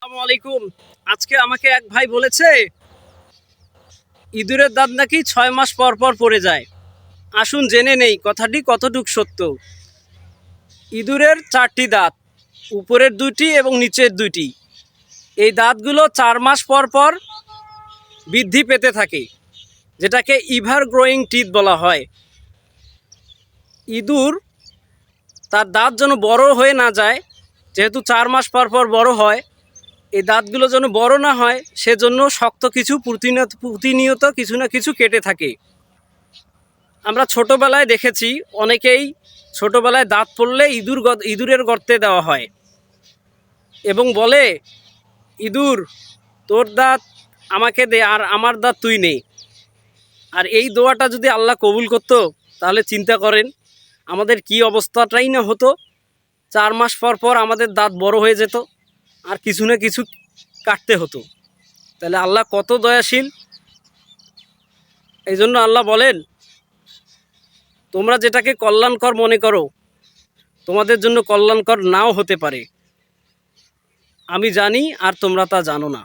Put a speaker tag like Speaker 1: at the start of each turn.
Speaker 1: আসসালামু আলাইকুম। আজকে আমাকে এক ভাই বলেছে ইঁদুরের দাঁত নাকি 6 মাস পর পর পড়ে যায়। আসুন জেনে নেই কথাটি কতটুক সত্য। ইঁদুরের 4টি দাঁত, উপরের 2টি এবং নিচের 2টি। এই দাঁতগুলো 4 মাস পর পর বৃদ্ধি পেতে থাকে, যেটাকে ইভার গ্রোয়িং টিথ বলা হয়। ইঁদুর তার দাঁত যেন বড় হয়ে না যায়, যেহেতু 4 মাস পর পর বড় হয়, এই দাঁতগুলো যেন বড় না হয় সেজন্য শক্ত কিছু প্রতিনিয়ত কিছু না কিছু কেটে থাকে। আমরা ছোটোবেলায় দেখেছি অনেকেই ছোটোবেলায় দাঁত পড়লে ইঁদুরের গর্তে দেওয়া হয় এবং বলে, ইঁদুর তোর দাঁত আমাকে দে আর আমার দাঁত তুই নে। আর এই দোয়াটা যদি আল্লাহ কবুল করতো তাহলে চিন্তা করেন আমাদের কি অবস্থাটাই না হতো। 4 মাস পর পর আমাদের দাঁত বড় হয়ে যেত আর কিছু না কিছু কাটতে হতো। তাহলে আল্লাহ কত দয়াশীল। এই জন্য আল্লাহ বলেন, তোমরা যেটাকে কল্যাণকর মনে করো তোমাদের জন্য কল্যাণকর নাও হতে পারে। আমি জানি আর তোমরা তা জানো না।